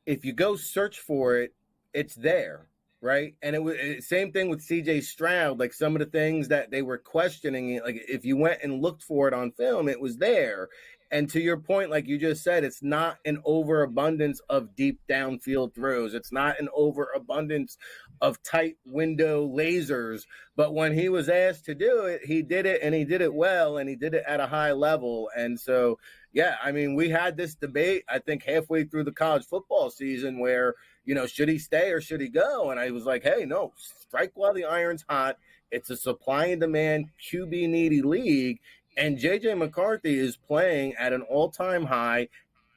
if you go search for it, it's there, right? And it was same thing with C.J. Stroud. Like some of the things that they were questioning, like if you went and looked for it on film, it was there. And to your point, like you just said, it's not an overabundance of deep downfield throws. It's not an overabundance of tight window lasers. But when he was asked to do it, he did it, and he did it well, and he did it at a high level. And so, yeah, I mean, we had this debate, I think, halfway through the college football season where, you know, should he stay or should he go? And I was like, hey, no, strike while the iron's hot. It's a supply and demand QB needy league. And J.J. McCarthy is playing at an all-time high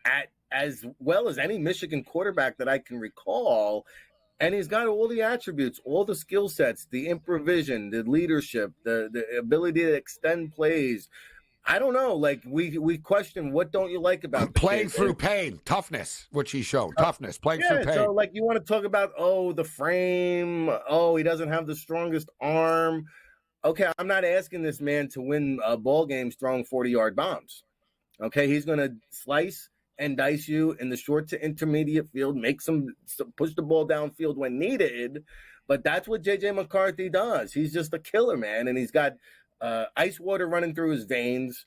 at as well as any Michigan quarterback that I can recall. And he's got all the attributes, all the skill sets, the improvisation, the leadership, the ability to extend plays. I don't know. Like, we question, what don't you like about the playing kid? through pain, toughness, which he showed, toughness, playing through pain. So, like, you want to talk about, the frame, he doesn't have the strongest arm. Okay, I'm not asking this man to win ball games throwing 40-yard bombs. Okay, he's going to slice and dice you in the short to intermediate field, make some push the ball downfield when needed. But that's what J.J. McCarthy does. He's just a killer, man, and he's got ice water running through his veins.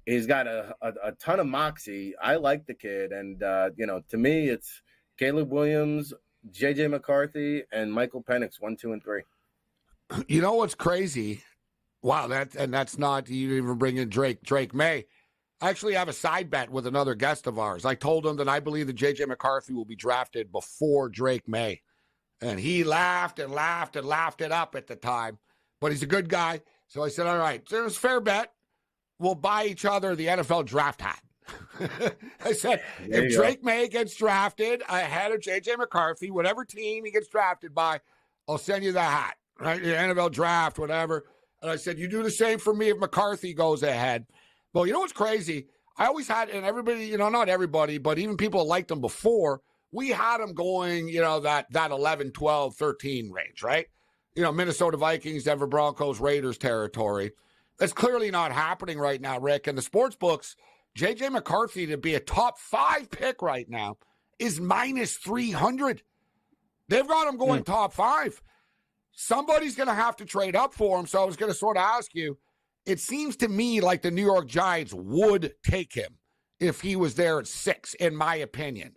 He's got a ton of moxie. I like the kid, and to me, it's Caleb Williams, J.J. McCarthy, and Michael Penix, 1, 2, and 3. You know what's crazy? Wow, that's not, you even bring in Drake May. I actually have a side bet with another guest of ours. I told him that I believe that J.J. McCarthy will be drafted before Drake May. And he laughed and laughed and laughed it up at the time. But he's a good guy. So I said, all right, so it was a fair bet. We'll buy each other the NFL draft hat. I said, if Drake May gets drafted ahead of J.J. McCarthy, whatever team he gets drafted by, I'll send you the hat. Right, the NFL draft, whatever. And I said, you do the same for me if McCarthy goes ahead. Well, you know what's crazy? I always had, and everybody, not everybody, but even people that liked him before, we had him going, that 11, 12, 13 range, right? Minnesota Vikings, Denver Broncos, Raiders territory. That's clearly not happening right now, Rick. And the sports books, J.J. McCarthy to be a top 5 pick right now is minus 300. They've got him going top 5. Somebody's going to have to trade up for him. So I was going to sort of ask you, it seems to me like the New York Giants would take him if he was there at 6, in my opinion.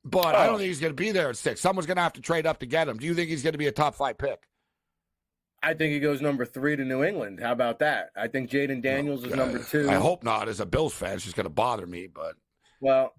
But I don't think he's going to be there at 6. Someone's going to have to trade up to get him. Do you think he's going to be a top 5 pick? I think he goes number 3 to New England. How about that? I think Jaden Daniels is number 2. I hope not. As a Bills fan, it's just going to bother me, but... Well,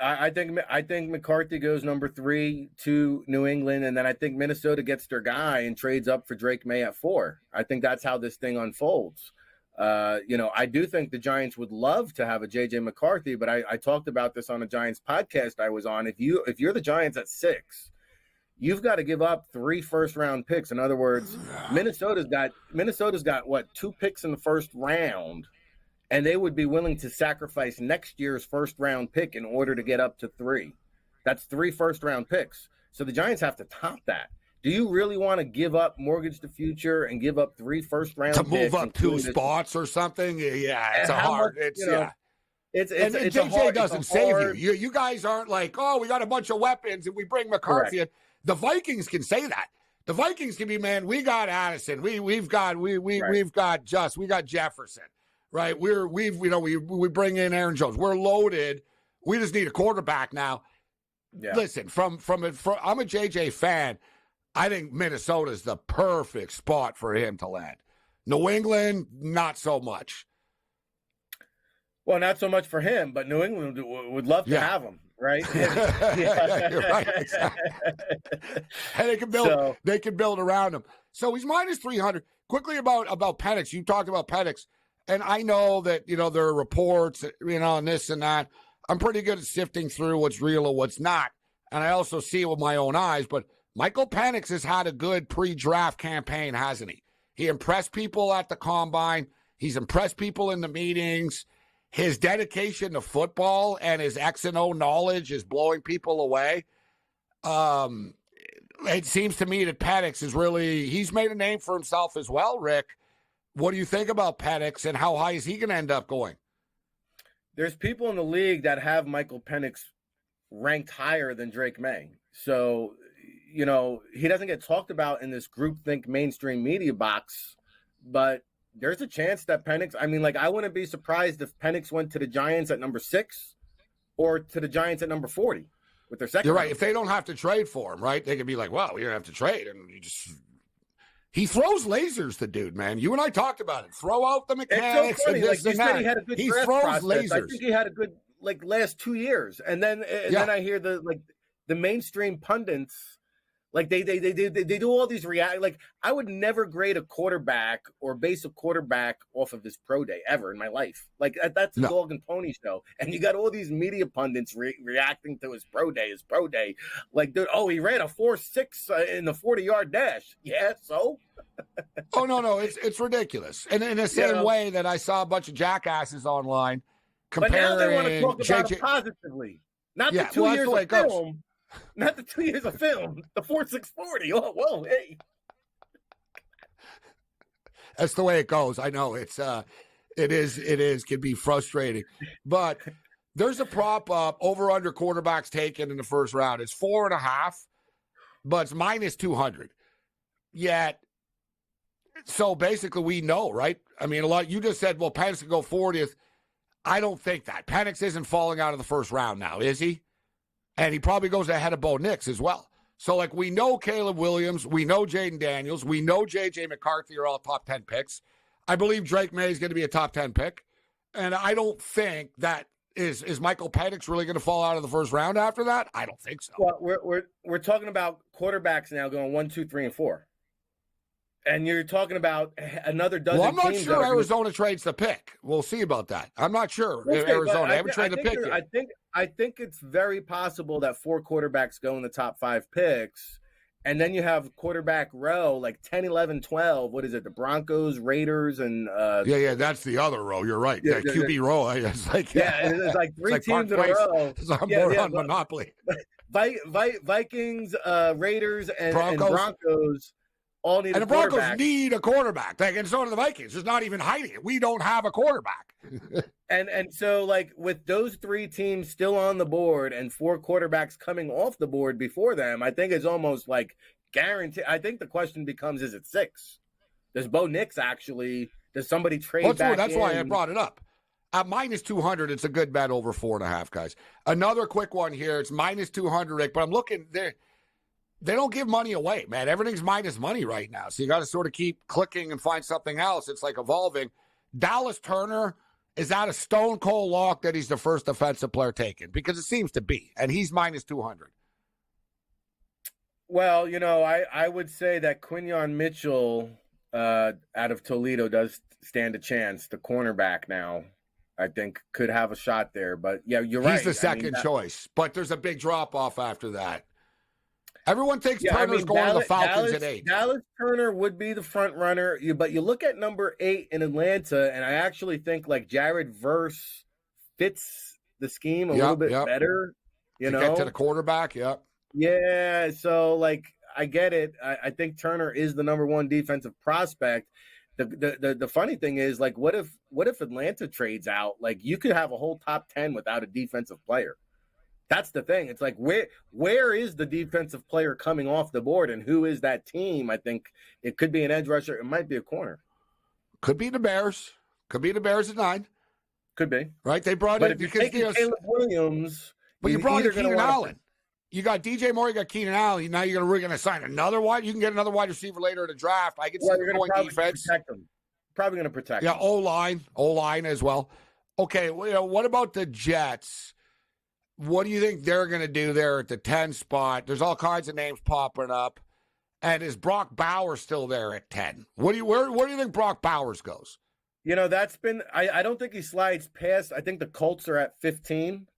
I think McCarthy goes number 3 to New England, and then I think Minnesota gets their guy and trades up for Drake May at 4. I think that's how this thing unfolds. I do think the Giants would love to have a J.J. McCarthy, but I talked about this on a Giants podcast I was on. If you're the Giants at 6, you've got to give up 3 first-round picks. In other words, Minnesota's got what, 2 picks in the first round. And they would be willing to sacrifice next year's first-round pick in order to get up to 3. That's 3 first-round picks. So the Giants have to top that. Do you really want to give up, mortgage the future, and give up 3 first-round picks? To move up 2 spots or something? Yeah, it's a hard. It's JJ doesn't save you. You guys aren't like, we got a bunch of weapons and we bring McCarthy in. The Vikings can say that. The Vikings can be, man, we got Addison. We've got Jefferson. right? We bring in Aaron Jones. We're loaded. We just need a quarterback now. Yeah. Listen, I'm a JJ fan. I think Minnesota's the perfect spot for him to land. New England, not so much. Well, not so much for him, but New England would love to have him, right? You're right. Exactly. And they can build around him. So he's minus 300. Quickly about Penix. You talked about Penix, and I know that there are reports, and this and that. I'm pretty good at sifting through what's real and what's not, and I also see it with my own eyes. But Michael Penix has had a good pre-draft campaign, hasn't he? He impressed people at the combine. He's impressed people in the meetings. His dedication to football and his X and O knowledge is blowing people away. It seems to me that Penix he's made a name for himself as well, Rick. What do you think about Penix, and how high is he going to end up going? There's people in the league that have Michael Penix ranked higher than Drake May. So, he doesn't get talked about in this groupthink mainstream media box, but there's a chance that Penix, I wouldn't be surprised if Penix went to the Giants at number 6 or to the Giants at number 40 with their second. You're right. If they don't have to trade for him, right, they could be like, well, we don't have to trade. And he throws lasers, the dude, man. You and I talked about it. Throw out the mechanics. It's so funny. And this You and said that. he had a good He draft throws process. lasers. I think he had a good last 2 years. And then I hear the mainstream pundits, they do all these I would never grade a quarterback or base a quarterback off of his pro day ever in my life. That's a dog and pony show. And you got all these media pundits reacting to his pro day. Dude, he ran a 4.6 in the 40-yard dash. Yeah, so? Oh, no, it's ridiculous. And in the same way that I saw a bunch of jackasses online comparing. But now they want to talk about it positively. Not the 2 years of film. Not the 2 years of film. The 4.640. Oh, whoa, hey. That's the way it goes. I know it can be frustrating, but there's a prop up over under quarterbacks taken in the first round. It's 4.5, but it's minus 200. Yet, so basically we know, right? You just said, well, Penix can go 40th. I don't think that. Penix isn't falling out of the first round now, is he? And he probably goes ahead of Bo Nix as well. So, we know Caleb Williams. We know Jaden Daniels. We know J.J. McCarthy are all top 10 picks. I believe Drake May is going to be a top 10 pick. And I don't think that is Michael Penix really going to fall out of the first round after that? I don't think so. Well, we're talking about quarterbacks now going 1, 2, 3, and 4. And you're talking about another dozen. Well, I'm not teams sure Arizona trades the pick. We'll see about that. I'm not sure. Arizona. They haven't traded the pick yet. I think it's very possible that 4 quarterbacks go in the top 5 picks. And then you have quarterback row 10, 11, 12. What is it? The Broncos, Raiders, and yeah, that's the other row. You're right. Yeah, QB row. It's it's like 3 teams in a row. It's on Monopoly. Vikings, Raiders, and Broncos all need and a quarterback. And the Broncos need a quarterback. And so do the Vikings. It's not even hiding it. We don't have a quarterback. And so, with those 3 teams still on the board and 4 quarterbacks coming off the board before them, I think it's almost guaranteed. I think the question becomes, is it 6? Does Bo Nix does somebody trade back That's in? why I brought it up. At minus 200, it's a good bet over 4.5, guys. Another quick one here. It's minus 200, Rick, but I'm looking there. They don't give money away, man. Everything's minus money right now. So you got to sort of keep clicking and find something else. It's evolving. Dallas Turner, is that a stone cold lock that he's the first defensive player taken? Because it seems to be, and he's minus 200. Well, I would say that Quinyon Mitchell out of Toledo does stand a chance. The cornerback now, I think, could have a shot there. But, yeah, you're right. He's the second choice, but there's a big drop-off after that. Everyone thinks Turner's going to the Falcons at 8. Dallas Turner would be the front runner, but you look at number 8 in Atlanta, and I actually think Jared Verse fits the scheme a little bit better. To get to the quarterback, Yeah, so I get it. I think Turner is the number 1 defensive prospect. The funny thing is, what if Atlanta trades out? You could have a whole top 10 without a defensive player. That's the thing. It's where is the defensive player coming off the board, and who is that team? I think it could be an edge rusher. It might be a corner. Could be the Bears. Could be the Bears at 9. Could be. Right? They brought But in if you're because taking Caleb Williams, but you brought in Keenan wanna... Allen. You got DJ Moore, you got Keenan Allen. Now you're going to sign another wide. You can get another wide receiver later in the draft. I can see the point defense. Probably going to protect Yeah, him. O-line as well. Okay, well, what about the Jets? What do you think they're going to do there at the 10 spot? There's all kinds of names popping up. And is Brock Bowers still there at 10? Where do you think Brock Bowers goes? That's been I don't think he slides past. I think the Colts are at 15.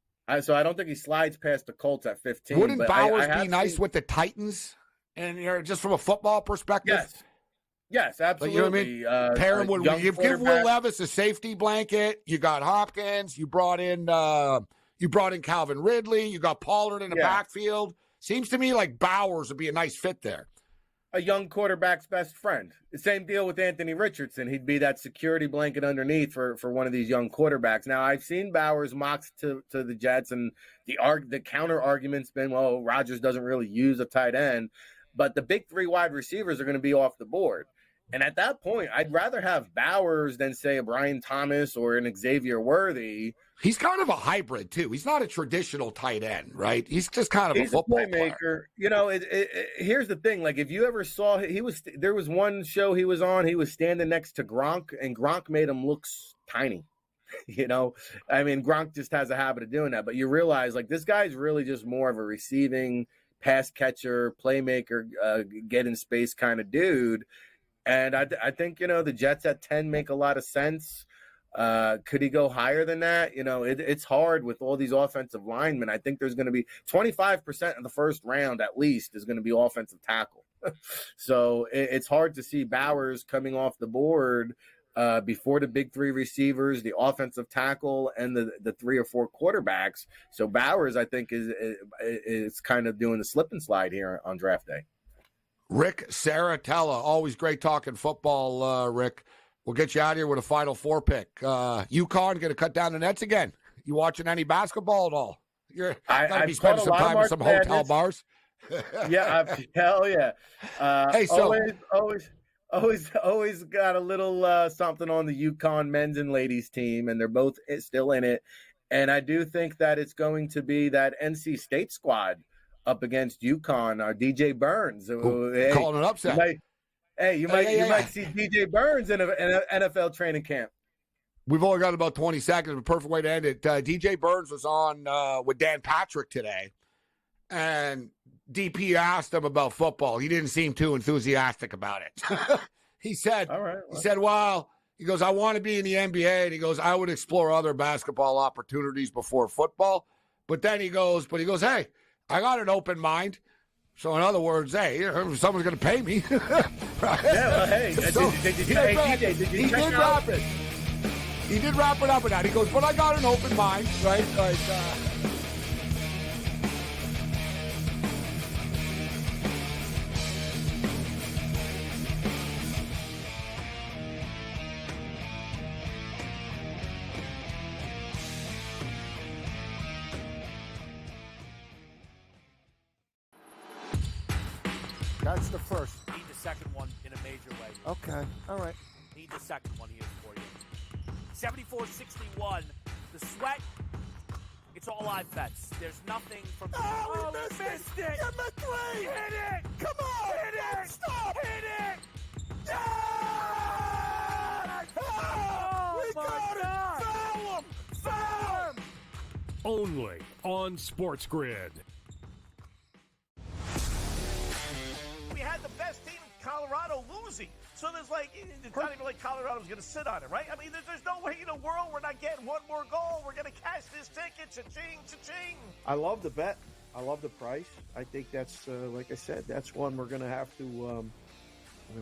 So I don't think he slides past the Colts at 15. Wouldn't Bowers be nice with the Titans? And just from a football perspective? Yes, absolutely. You know what I mean? Pair him with give Will Levis a safety blanket. You got Hopkins. You brought in Calvin Ridley. You got Pollard in the backfield. Seems to me like Bowers would be a nice fit there. A young quarterback's best friend. The same deal with Anthony Richardson. He'd be that security blanket underneath for one of these young quarterbacks. Now, I've seen Bowers mocked to the Jets, and the counter argument's been, well, Rodgers doesn't really use a tight end, but the big 3 wide receivers are going to be off the board. And at that point, I'd rather have Bowers than, say, a Brian Thomas or an Xavier Worthy. He's kind of a hybrid, too. He's not a traditional tight end, right? He's just kind of a football playmaker. Here's the thing. Like, if you ever saw, there was one show he was on, he was standing next to Gronk, and Gronk made him look tiny. Gronk just has a habit of doing that. But you realize, like, this guy's really just more of a receiving, pass catcher, playmaker, get in space kind of dude. And I think, the Jets at 10 make a lot of sense. Could he go higher than that? It's hard with all these offensive linemen. I think there's going to be 25% of the first round at least is going to be offensive tackle. So it's hard to see Bowers coming off the board before the big 3 receivers, the offensive tackle, and the 3 or 4 quarterbacks. So Bowers, I think, is kind of doing the slip and slide here on draft day. Rick Saratella, always great talking football, Rick. We'll get you out of here with a Final Four pick. UConn going to cut down the nets again. You watching any basketball at all? You're got to be spending some time in some hotel bars. Hell yeah. Hey, so always got a little something on the UConn men's and ladies team, and they're both still in it. And I do think that it's going to be that NC State squad up against UConn, or DJ Burns. Calling an upset. You might see DJ Burns in an NFL training camp. We've only got about 20 seconds. A perfect way to end it. DJ Burns was on with Dan Patrick today, and DP asked him about football. He didn't seem too enthusiastic about it. He said, he goes, I want to be in the NBA, and he goes, I would explore other basketball opportunities before football. But then he goes, hey, I got an open mind. So in other words, hey, someone's going to pay me. Right? Yeah, well, hey, so did you check wrap it. He did wrap it up with that. He goes, but I got an open mind, right? Like, That's the first. Need the second one in a major way. Okay. All right. Need the second one here for you. 74-61. The sweat, it's all live bets. There's nothing from... Oh, we missed it! Get the 3! Hit it! Come on! Hit it! Stop! Hit it! Yeah! Oh, we got it! Foul him! Foul him! Only on SportsGrid. We had the best team in Colorado losing. So there's it's not even like Colorado's going to sit on it, right? I mean, there's no way in the world we're not getting one more goal. We're going to cash this ticket. Cha-ching, cha-ching. I love the bet. I love the price. I think that's, like I said, that's one we're going to have to,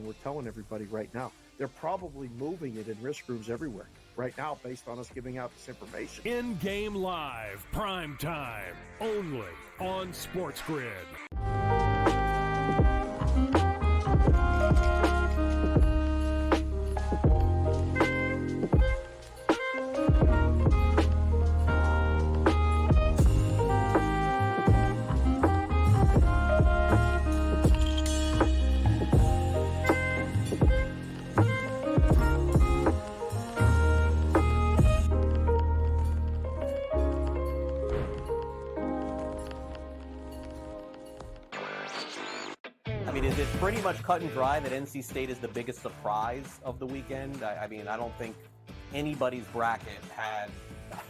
we're telling everybody right now. They're probably moving it in risk rooms everywhere right now based on us giving out this information. In-game live, prime time, only on SportsGrid. mean, is it pretty much cut and dry that NC State is the biggest surprise of the weekend? I mean, I don't think anybody's bracket had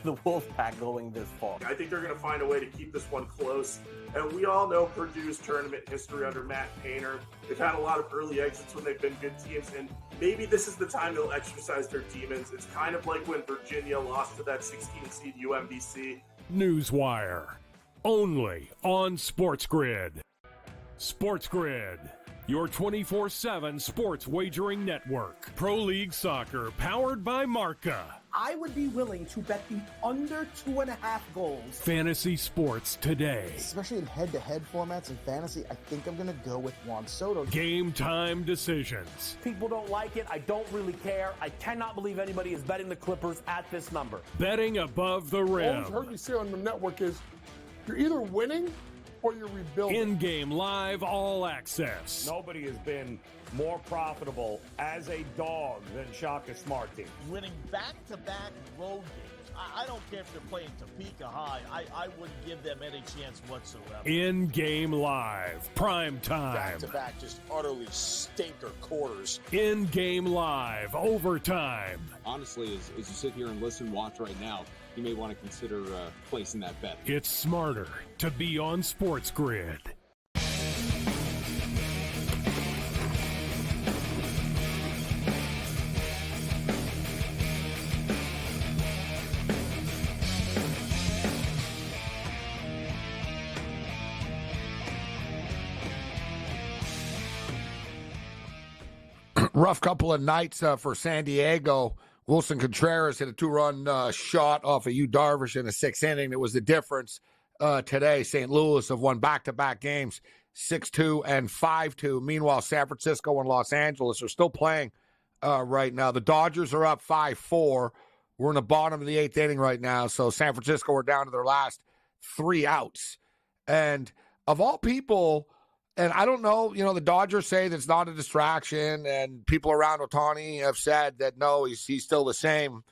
the Wolfpack going this far. I think they're going to find a way to keep this one close. And we all know Purdue's tournament history under Matt Painter. They've had a lot of early exits when they've been good teams, and maybe this is the time they'll exercise their demons. It's kind of like when Virginia lost to that 16-seed UMBC. Newswire, only on SportsGrid. SportsGrid, your 24/7 sports wagering network. Pro League Soccer, powered by Marca. I would be willing to bet the under 2.5 goals. Fantasy sports today. Especially in head-to-head formats in fantasy, I think I'm going to go with Juan Soto. Game time decisions. People don't like it. I don't really care. I cannot believe anybody is betting the Clippers at this number. Betting above the rim. All I've heard you say on the network is you're either winning or you're rebuilding. In-game live, all access. Nobody has been more profitable as a dog than Shaka Smart Team. Winning back-to-back road games. I don't care if they're playing Topeka High. I wouldn't give them any chance whatsoever. In-game live, prime time. Back-to-back, just utterly stinker quarters. In-game live, overtime. Honestly, as you sit here and listen, watch right now, you may want to consider placing that bet. It's smarter to be on SportsGrid. Rough couple of nights for San Diego. Wilson Contreras hit a 2-run shot off of Yu Darvish in the 6th inning. It was the difference today. St. Louis have won back-to-back games, 6-2 and 5-2. Meanwhile, San Francisco and Los Angeles are still playing right now. The Dodgers are up 5-4. We're in the bottom of the 8th inning right now, so San Francisco are down to their last 3 outs. And of all people, and I don't know, the Dodgers say that's not a distraction, and people around Ohtani have said that, no, he's still the same.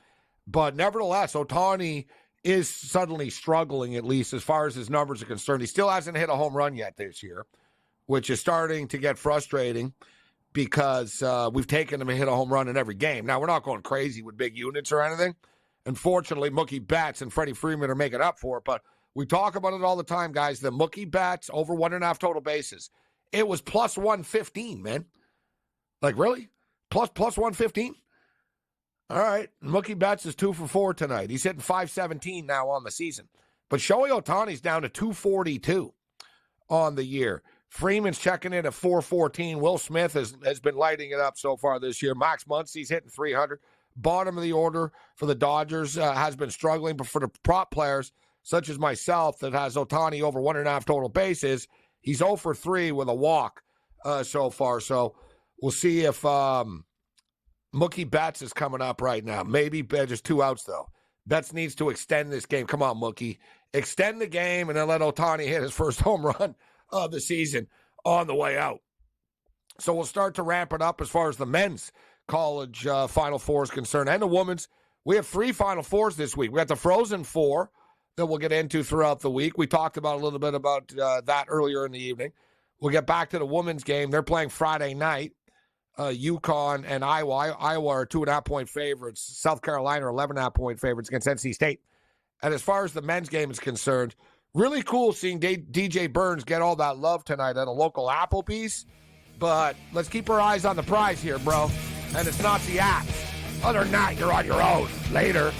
But nevertheless, Ohtani is suddenly struggling, at least as far as his numbers are concerned. He still hasn't hit a home run yet this year, which is starting to get frustrating because we've taken him to hit a home run in every game. Now, we're not going crazy with big units or anything. Unfortunately, Mookie Betts and Freddie Freeman are making up for it, but we talk about it all the time, guys. The Mookie Betts over 1.5 total bases. It was plus 115, man. Like, really? Plus 115? All right. Mookie Betts is 2 for 4 tonight. He's hitting 517 now on the season. But Shohei Ohtani's down to 242 on the year. Freeman's checking in at 414. Will Smith has been lighting it up so far this year. Max Muncy's hitting 300. Bottom of the order for the Dodgers has been struggling, but for the prop players, such as myself, that has Ohtani over 1.5 total bases, he's 0 for 3 with a walk so far. So we'll see if Mookie Betts is coming up right now. Maybe just 2 outs, though. Betts needs to extend this game. Come on, Mookie. Extend the game and then let Ohtani hit his first home run of the season on the way out. So we'll start to ramp it up as far as the men's college Final Four is concerned and the women's. We have 3 Final Fours this week. We got the Frozen Four that we'll get into throughout the week. We talked about a little bit about that earlier in the evening. We'll get back to the women's game. They're playing Friday night. UConn and Iowa. Iowa are 2.5-point favorites. South Carolina are 11.5-point favorites against NC State. And as far as the men's game is concerned, really cool seeing DJ Burns get all that love tonight at a local Applebee's. But let's keep our eyes on the prize here, bro. And it's not the apps. Other than that, you're on your own. Later.